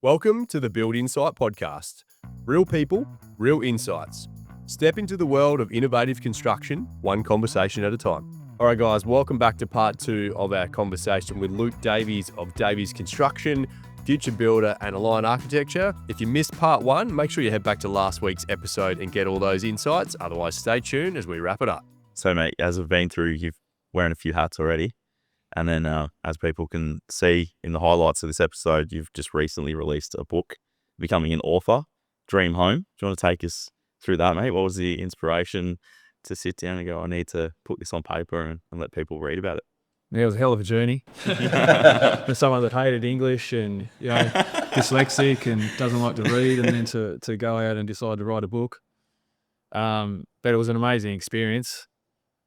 Welcome to the Build Insight podcast. Real people, real insights. Step into the world of innovative construction, one conversation at a time. All right, guys, welcome back to part 2 of our conversation with Luke Davies of Davies Construction, future builder and Align Architecture. If you missed part 1, make sure you head back to last week's episode and get all those insights. Otherwise, stay tuned as we wrap it up. So, mate, as we've been through, you're wearing a few hats already. And then as people can see in the highlights of this episode, you've just recently released a book, Becoming an Author, Dream Home. Do you want to take us through that, mate? What was the inspiration to sit down and go, I need to put this on paper and let people read about it? Yeah, it was a hell of a journey. For someone that hated English and dyslexic and doesn't like to read, and then to go out and decide to write a book. But it was an amazing experience.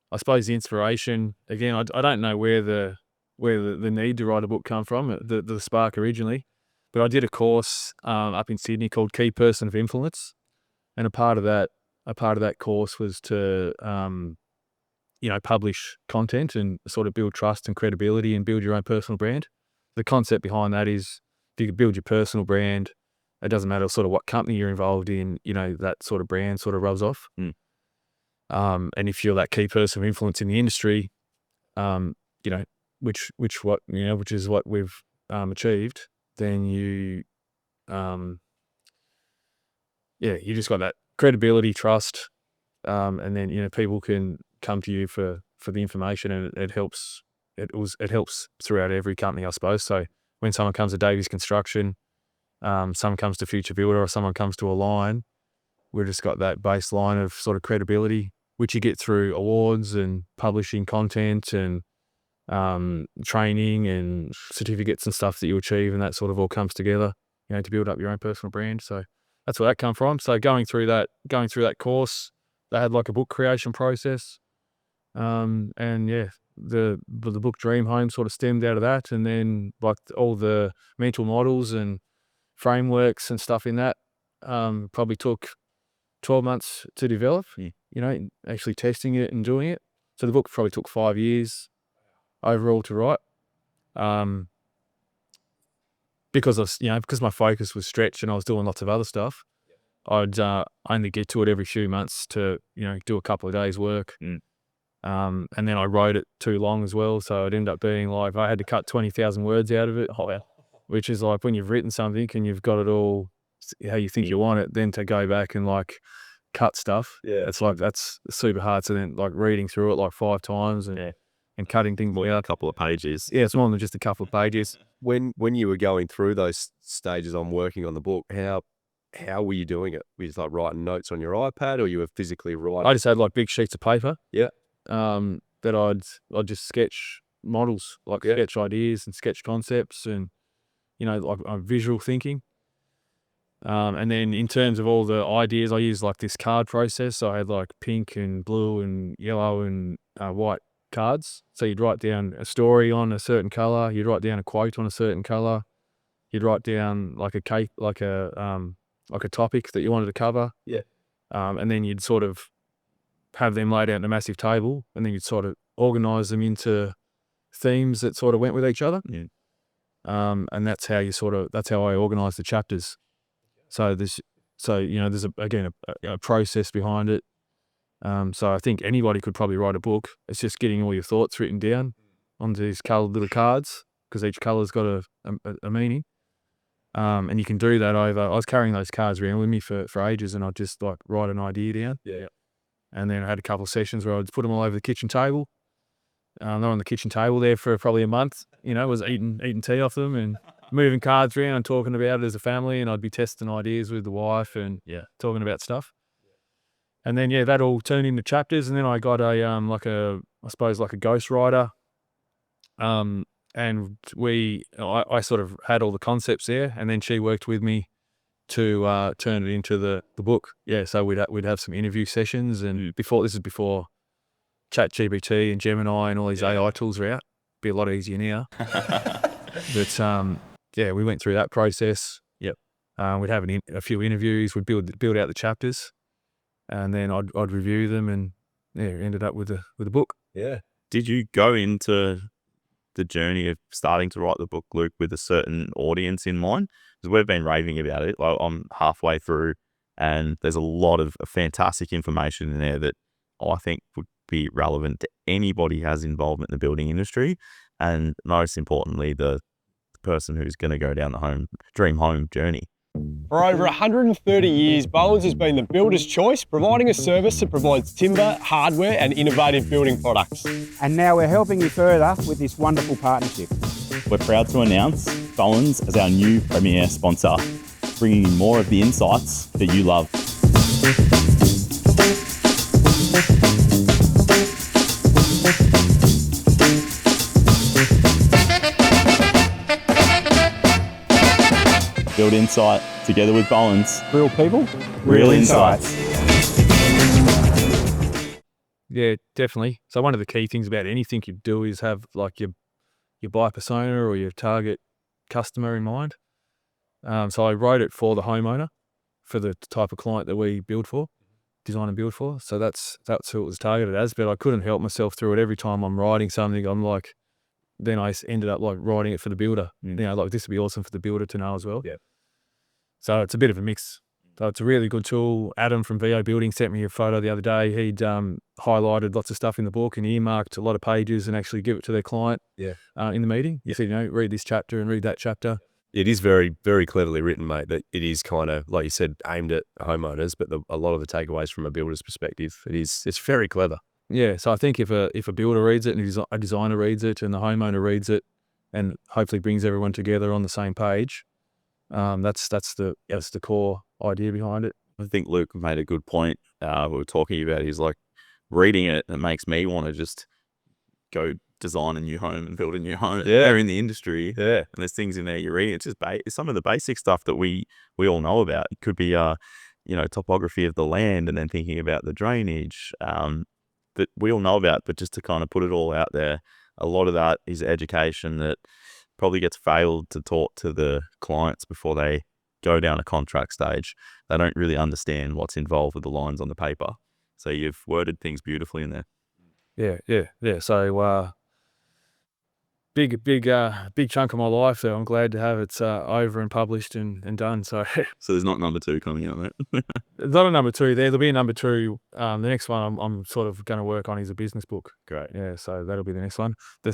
I suppose the inspiration, again, I don't know where the need to write a book come from, the spark originally. But I did a course up in Sydney called Key Person of Influence, and a part of that course was to publish content and sort of build trust and credibility and build your own personal brand. The concept behind that is if you could build your personal brand, it doesn't matter sort of what company you're involved in, that sort of brand sort of rubs off. And if you're that key person of influence in the industry, which is what we've achieved, then you just got that credibility, trust, and then people can come to you for the information, and it helps throughout every company, I suppose. So when someone comes to Davies Construction, someone comes to Future Builder, or someone comes to Align, we've just got that baseline of sort of credibility, which you get through awards and publishing content and training and certificates and stuff that you achieve, and that sort of all comes together, to build up your own personal brand. So that's where that come from. So going through that course, they had like a book creation process, the book Dream Home sort of stemmed out of that, and then like all the mental models and frameworks and stuff in that probably took 12 months to develop, actually testing it and doing it. So the book probably took 5 years overall to write. Because my focus was stretched and I was doing lots of other stuff, I'd only get to it every few months to, do a couple of days work. And then I wrote it too long as well. So it ended up being like, I had to cut 20,000 words out of it, which is like when you've written something and you've got it all how you think you want it, then to go back and like cut stuff. Yeah. It's like, that's super hard. So then like reading through it like 5 times and cutting things out. A couple of pages. Yeah, it's more than just a couple of pages. When you were going through those stages on working on the book, how were you doing it? Were you just like writing notes on your iPad, or you were physically writing? I just had like big sheets of paper. Yeah. That I'd just sketch models, sketch ideas and sketch concepts, and like visual thinking. And then in terms of all the ideas, I used like this card process. So I had like pink and blue and yellow and white cards. So you'd write down a story on a certain color. You'd write down a quote on a certain color. You'd write down like a topic that you wanted to cover. Yeah. And then you'd sort of have them laid out in a massive table, and then you'd sort of organize them into themes that sort of went with each other. Yeah. And that's how I organize the chapters. So there's a process behind it. So I think anybody could probably write a book. It's just getting all your thoughts written down onto these colored little cards, because each color's got a meaning. And you can do that over. I was carrying those cards around with me for ages, and I'd just like write an idea down. Yeah. And then I had a couple of sessions where I'd put them all over the kitchen table. They're on the kitchen table there for probably a month. Was eating tea off them and moving cards around and talking about it as a family. And I'd be testing ideas with the wife and talking about stuff. And then that all turned into chapters. And then I got a ghostwriter. And I sort of had all the concepts there, and then she worked with me to turn it into the book. Yeah, so we'd have some interview sessions, and before ChatGPT and Gemini and all these AI tools are out. Be a lot easier now. But we went through that process. Yep. We'd have a few interviews. We'd build out the chapters, and then I'd review them, and ended up with a book. Yeah. Did you go into the journey of starting to write the book, Luke, with a certain audience in mind? because we've been raving about it. Like, I'm halfway through, and there's a lot of fantastic information in there that I think would be relevant to anybody who has involvement in the building industry, and most importantly, the person who's going to go down the dream home journey. For over 130 years, Bowen's has been the builder's choice, providing a service that provides timber, hardware and innovative building products. And now we're helping you further with this wonderful partnership. We're proud to announce Bowen's as our new premier sponsor, bringing you more of the insights that you love. Build insight together with Bowen's. Real people, Real insights. Yeah, definitely. So one of the key things about anything you do is have like your buyer persona or your target customer in mind. So I wrote it for the homeowner, for the type of client that we build for, design and build for. So that's who it was targeted as. But I couldn't help myself through it. Every time I'm writing something, I'm like, then I ended up like writing it for the builder. You know, like this would be awesome for the builder to know as well. Yeah. So it's a bit of a mix. So it's a really good tool. Adam from VO Building sent me a photo the other day. He'd highlighted lots of stuff in the book and earmarked a lot of pages and actually give it to their client in the meeting. He said, read this chapter and read that chapter. It is very, very cleverly written, mate, that it is kind of, like you said, aimed at homeowners, but a lot of the takeaways from a builder's perspective, it's very clever. Yeah, so I think if a builder reads it and a designer reads it and the homeowner reads it and hopefully brings everyone together on the same page, that's the core idea behind it. I think Luke made a good point. We were talking about, he's like, reading it makes me want to just go design a new home and build a new home. Yeah. They're in the industry. Yeah. And there's things in there you're reading. It's just it's some of the basic stuff that we all know about. It could be, topography of the land and then thinking about the drainage that we all know about, but just to kind of put it all out there, a lot of that is education that probably gets failed to talk to the clients before they go down a contract stage. They don't really understand what's involved with the lines on the paper. So you've worded things beautifully in there. Yeah. So big chunk of my life. So I'm glad to have it over and published and done. So there's not number 2 coming out, mate. there's not a number 2 there. There'll be a number 2. The next one I'm sort of going to work on is a business book. Great. Yeah, so that'll be the next one. The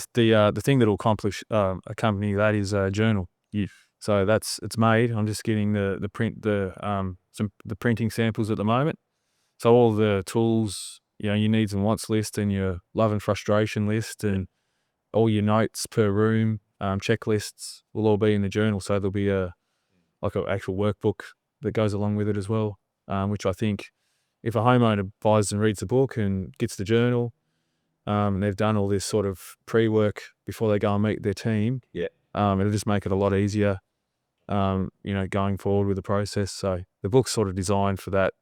thing that will accompany that is a journal. Yeah. So it's made. I'm just getting the printing samples at the moment. So all the tools, your needs and wants list and your love and frustration list and all your notes per room, checklists will all be in the journal. So there'll be an actual workbook that goes along with it as well, which I think if a homeowner buys and reads the book and gets the journal, and they've done all this sort of pre-work before they go and meet their team, it'll just make it a lot easier, going forward with the process. So the book's sort of designed for that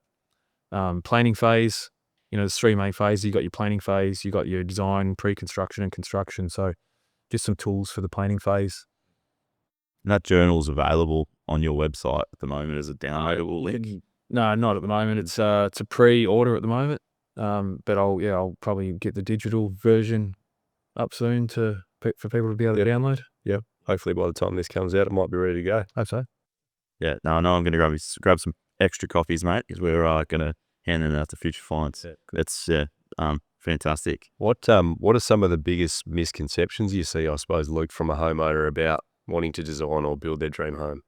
planning phase. There's 3 main phases. You got your planning phase, you got your design, pre-construction and construction. So just some tools for the planning phase. And that journal's available on your website at the moment as a downloadable link? No, not at the moment. It's a pre-order at the moment. But I'll probably get the digital version up soon for people to be able to download. Yeah. Hopefully by the time this comes out, it might be ready to go. Hope so. Yeah. No, I know I'm going to grab some extra copies, mate, because we're going to hand them out to future clients. Yeah. That's fantastic. What are some of the biggest misconceptions you see, I suppose, Luke, from a homeowner about wanting to design or build their dream home?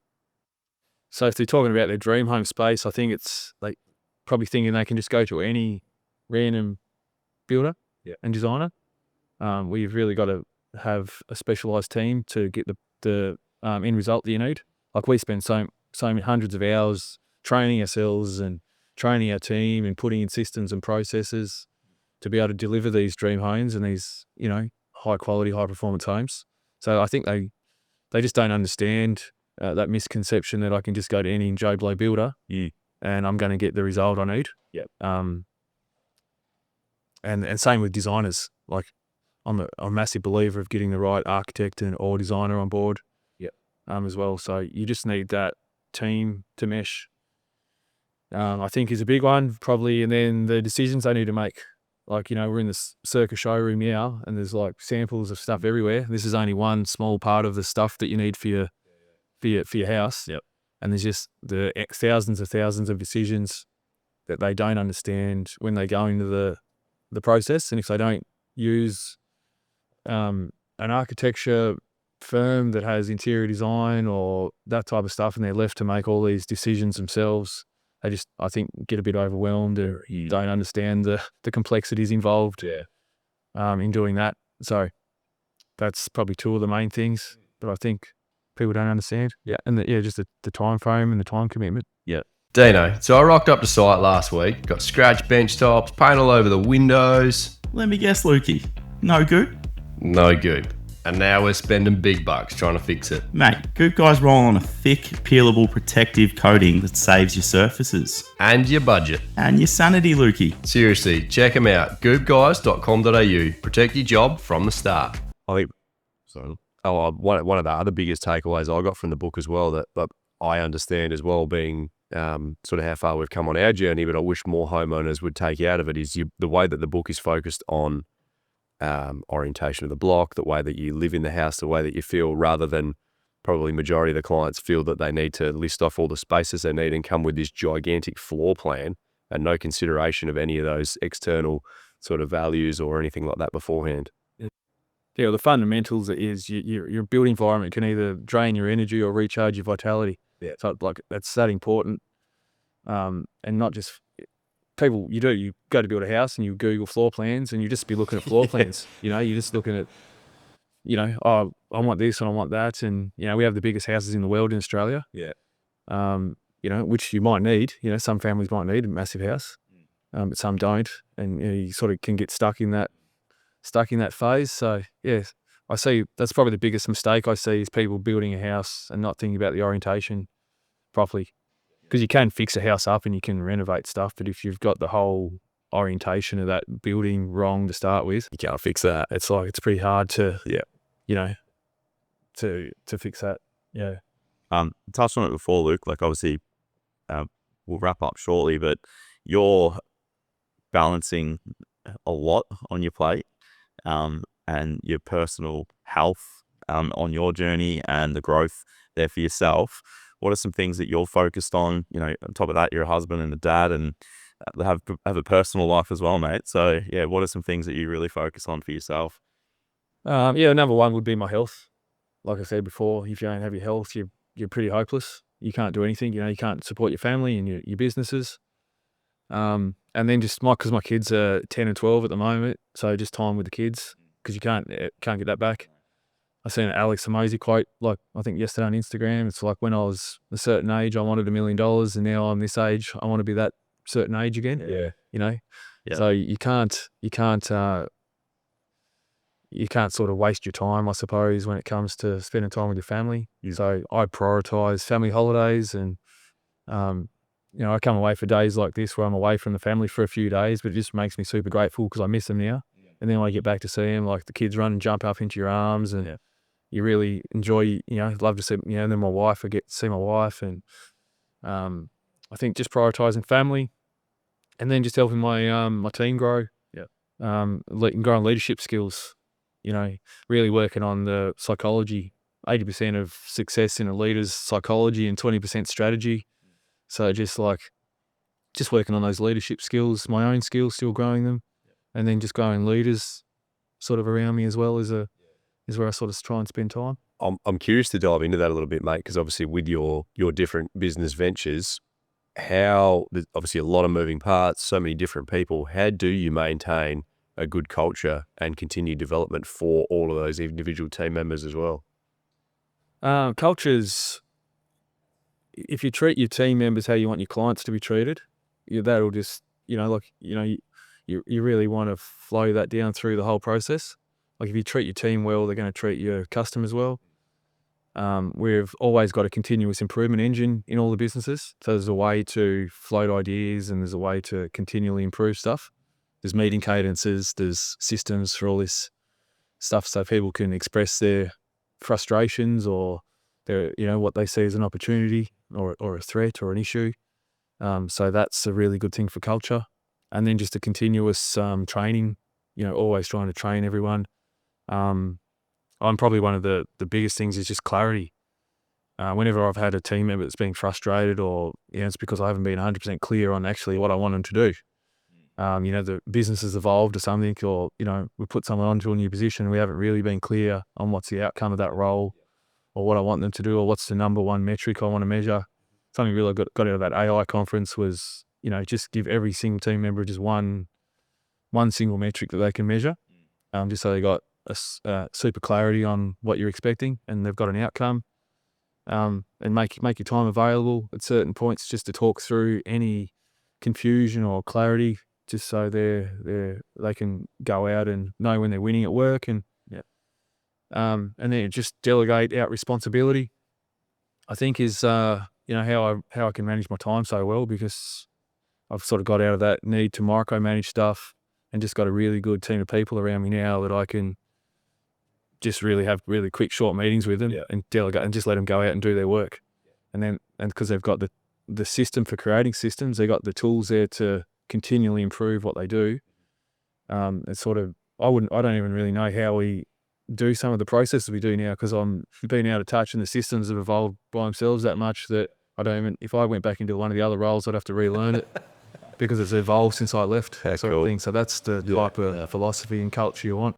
So if they're talking about their dream home space, I think it's like probably thinking they can just go to any random builder and designer. We've really got to have a specialised team to get the end result that you need. Like we spend so many hundreds of hours training ourselves and training our team and putting in systems and processes to be able to deliver these dream homes and these, high quality, high performance homes. So I think they just don't understand that misconception that I can just go to any Joe Blow builder and I'm going to get the result I need. And same with designers. Like I'm a massive believer of getting the right architect or designer on board. As well. So you just need that team to mesh. I think is a big one probably, and then the decisions they need to make. Like we're in this circus showroom now, and there's like samples of stuff everywhere. This is only one small part of the stuff that you need for your house. And there's just the thousands of decisions that they don't understand when they go into the process. And if they don't use an architecture firm that has interior design or that type of stuff, and they're left to make all these decisions themselves, they just, I think, get a bit overwhelmed or don't understand the complexities involved in doing that. So that's probably two of the main things that I think people don't understand. Yeah. And just the time frame and the time commitment. Yeah. Dino, so I rocked up to site last week, got scratched bench tops, paint all over the windows. Let me guess, Lukey. No good? No good. And now we're spending big bucks trying to fix it. Mate, Goop Guys roll on a thick, peelable protective coating that saves your surfaces. And your budget. And your sanity, Lukey. Seriously, check them out. goopguys.com.au. Protect your job from the start. I think so. One of the other biggest takeaways I got from the book as well that I understand as well, being sort of how far we've come on our journey, but I wish more homeowners would take out of it, is the way that the book is focused on orientation of the block, the way that you live in the house, the way that you feel, rather than probably majority of the clients feel that they need to list off all the spaces they need and come with this gigantic floor plan and no consideration of any of those external sort of values or anything like that beforehand. Yeah, well, the fundamentals is your built environment can either drain your energy or recharge your vitality. Yeah. So like that's that important. And not just people, you go to build a house and you Google floor plans and you just be looking at floor plans. You're just looking at, oh, I want this and I want that. And, we have the biggest houses in the world in Australia. Yeah. Which you might need, some families might need a massive house, but some don't. And you sort of can get stuck in that phase. So yeah, I see that's probably the biggest mistake I see is people building a house and not thinking about the orientation properly. Because you can fix a house up and you can renovate stuff, but if you've got the whole orientation of that building wrong to start with, you can't fix that. It's like it's pretty hard to to fix that. Yeah. Touched on it before, Luke. Like obviously, we'll wrap up shortly, but you're balancing a lot on your plate. And your personal health on your journey and the growth there for yourself. What are some things that you're focused on? On top of that, you're a husband and a dad and have a personal life as well, mate. So yeah, what are some things that you really focus on for yourself? Number one would be my health. Like I said before, if you don't have your health, you're pretty hopeless. You can't do anything. You can't support your family and your businesses. And then just because my kids are 10 and 12 at the moment, so just time with the kids because you can't get that back. I seen an Alex Hormozy quote, like I think yesterday on Instagram. It's like when I was a certain age, I wanted $1 million, and now I'm this age, I want to be that certain age again. Yeah, Yeah. So you can't sort of waste your time, I suppose, when it comes to spending time with your family. Yeah. So I prioritize family holidays, and I come away for days like this where I'm away from the family for a few days, but it just makes me super grateful because I miss them now. Yeah. And then when I get back to see them, like the kids run and jump up into your arms, and you really enjoy, love to see, and then my wife, I get to see my wife, and I think just prioritizing family, and then just helping my my team grow. Yeah. Growing leadership skills, really working on the psychology. 80% of success in a leader's psychology and 20% strategy. So just working on those leadership skills, my own skills, still growing them, and then just growing leaders sort of around me as well is where I sort of try and spend time. I'm curious to dive into that a little bit, mate, because obviously with your different business ventures, there's obviously a lot of moving parts, so many different people. How do you maintain a good culture and continue development for all of those individual team members as well? Cultures, if you treat your team members how you want your clients to be treated, that'll just, you really want to flow that down through the whole process. Like if you treat your team well, they're going to treat your customers well. We've always got a continuous improvement engine in all the businesses. So there's a way to float ideas and there's a way to continually improve stuff. There's meeting cadences, there's systems for all this stuff so people can express their frustrations or their, what they see as an opportunity or a threat or an issue. So that's a really good thing for culture. And then just a continuous training, always trying to train everyone. I'm probably one of the biggest things is just clarity. Whenever I've had a team member that's been frustrated, or it's because I haven't been 100% clear on actually what I want them to do. The business has evolved or something, or we put someone onto a new position and we haven't really been clear on what's the outcome of that role, or what I want them to do, or what's the number one metric I want to measure. Something really got out of that AI conference was, just give every single team member just one single metric that they can measure, just so they got a super clarity on what you're expecting and they've got an outcome. And make your time available at certain points just to talk through any confusion or clarity, just so they can go out and know when they're winning at work, and then just delegate out responsibility. I think is how I can manage my time so well, because I've sort of got out of that need to micromanage stuff and just got a really good team of people around me now that I can just really have really quick, short meetings with them and delegate and just let them go out and do their work. And because they've got the system for creating systems, they've got the tools there to continually improve what they do. It's sort of, I don't even really know how we do some of the processes we do now, because I'm being out of touch and the systems have evolved by themselves that much that I don't even, if I went back into one of the other roles, I'd have to relearn it because it's evolved since I left, sort of thing. So that's the type of philosophy and culture you want.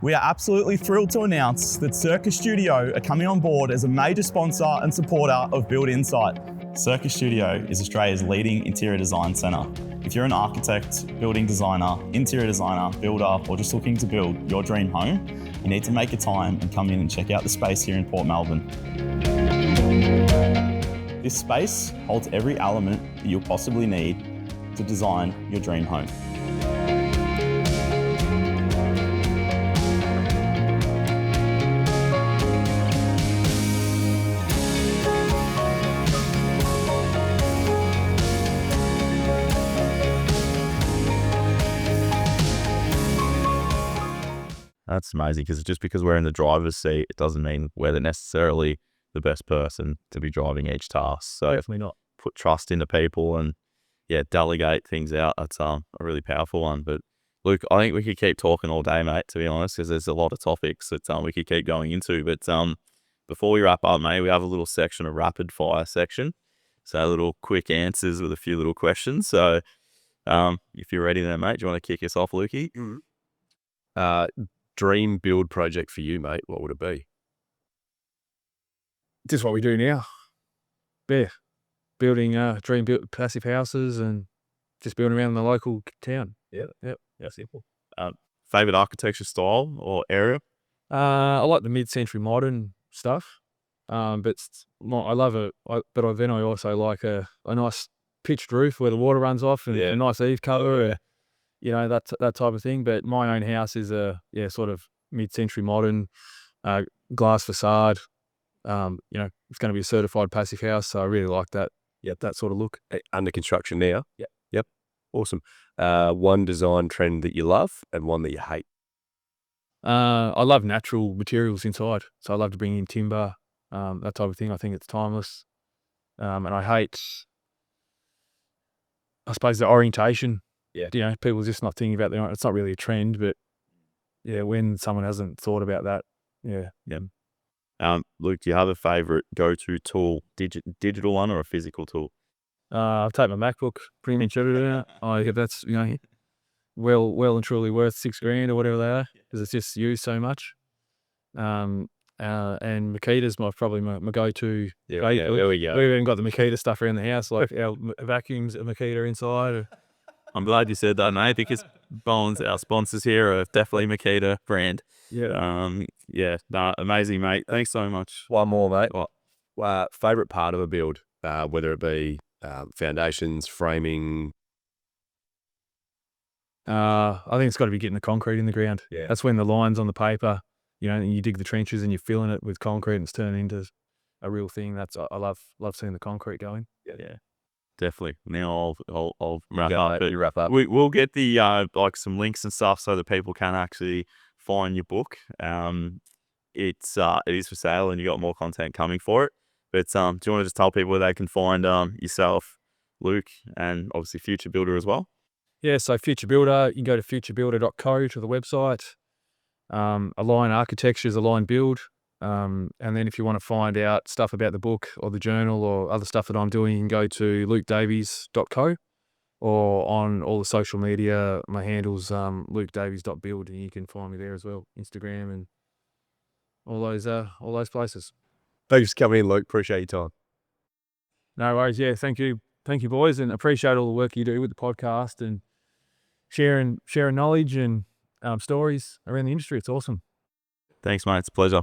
We are absolutely thrilled to announce that Circus Studio are coming on board as a major sponsor and supporter of Build Insight. Circus Studio is Australia's leading interior design centre. If you're an architect, building designer, interior designer, builder, or just looking to build your dream home, you need to make a time and come in and check out the space here in Port Melbourne. This space holds every element that you'll possibly need to design your dream home. That's amazing, because just because we're in the driver's seat, it doesn't mean we're necessarily the best person to be driving each task. So Definitely not. Put trust into people and delegate things out. That's a really powerful one. But Luke, I think we could keep talking all day, mate, to be honest, because there's a lot of topics that we could keep going into. But before we wrap up, mate, we have a little section, a rapid fire section. So little quick answers with a few little questions. So if you're ready then, mate, do you want to kick us off, Lukey? Dream build project for you, mate, what would it be? Just what we do now. Building passive houses and just building around the local town. Yep. Simple. Favorite architecture style or area? I like the mid-century modern stuff, but I love it. But then I also like a nice pitched roof where the water runs off, and a nice eave cover. That type of thing. But my own house is a sort of mid-century modern glass facade. It's going to be a certified passive house, so I really like that. That sort of look. Under construction now? Yep. Awesome. One design trend that you love and one that you hate? I love natural materials inside, so I love to bring in timber, that type of thing. I think it's timeless. And I hate, I suppose, the orientation. People are just not thinking about it's not really a trend, but when someone hasn't thought about that, Luke, do you have a favorite go-to tool, digital one or a physical tool? I've taken my MacBook, pretty much everything out. That's well and truly worth $6,000 or whatever they are, because it's just used so much. And Makita's probably my go-to. There we go. We've even got the Makita stuff around the house, like our vacuums are Makita inside. I'm glad you said that, mate, because Bones, our sponsors here, are definitely Makita brand. Amazing, mate. Thanks so much. One more, mate. Favorite part of a build, whether it be foundations, framing? I think it's got to be getting the concrete in the ground. That's when the lines on the paper, and you dig the trenches and you're filling it with concrete and it's turning into a real thing. I love seeing the concrete going. Definitely. Now I'll wrap up. You wrap up. We'll get the some links and stuff so that people can actually find your book. It is for sale and you got more content coming for it. But do you want to just tell people where they can find yourself, Luke, and obviously Future Builder as well? So Future Builder, you can go to futurebuilder.co to the website. Align Architecture is Align Build. And then if you want to find out stuff about the book or the journal or other stuff that I'm doing, you can go to lukedavies.co, or on all the social media, my handle's lukedavies.build, and you can find me there as well, Instagram and all those places. Thanks for coming in, Luke. Appreciate your time. No worries. Yeah, thank you, boys, and appreciate all the work you do with the podcast and sharing knowledge and stories around the industry. It's awesome. Thanks, mate. It's a pleasure.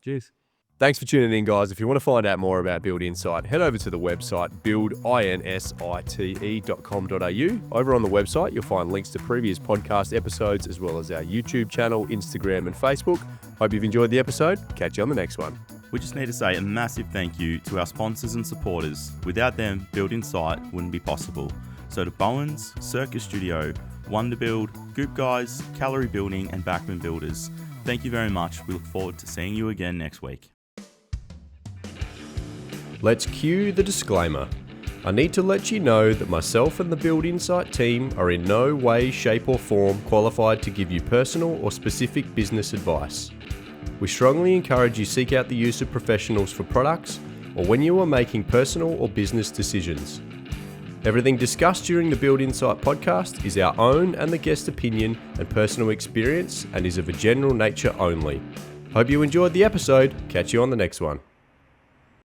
Cheers. Thanks for tuning in, guys. If you want to find out more about Build Insight, head over to the website buildinsite.com.au. Over on the website, you'll find links to previous podcast episodes, as well as our YouTube channel, Instagram and Facebook. Hope you've enjoyed the episode. Catch you on the next one. We just need to say a massive thank you to our sponsors and supporters. Without them, Build Insight wouldn't be possible. So to Bowens, Circus Studio, Wonderbuild, Goop Guys, Calorie Building and Backman Builders, thank you very much. We look forward to seeing you again next week. Let's cue the disclaimer. I need to let you know that myself and the Build Insight team are in no way, shape or form qualified to give you personal or specific business advice. We strongly encourage you seek out the use of professionals for products or when you are making personal or business decisions. Everything discussed during the Build Insight podcast is our own and the guest opinion and personal experience and is of a general nature only. Hope you enjoyed the episode. Catch you on the next one.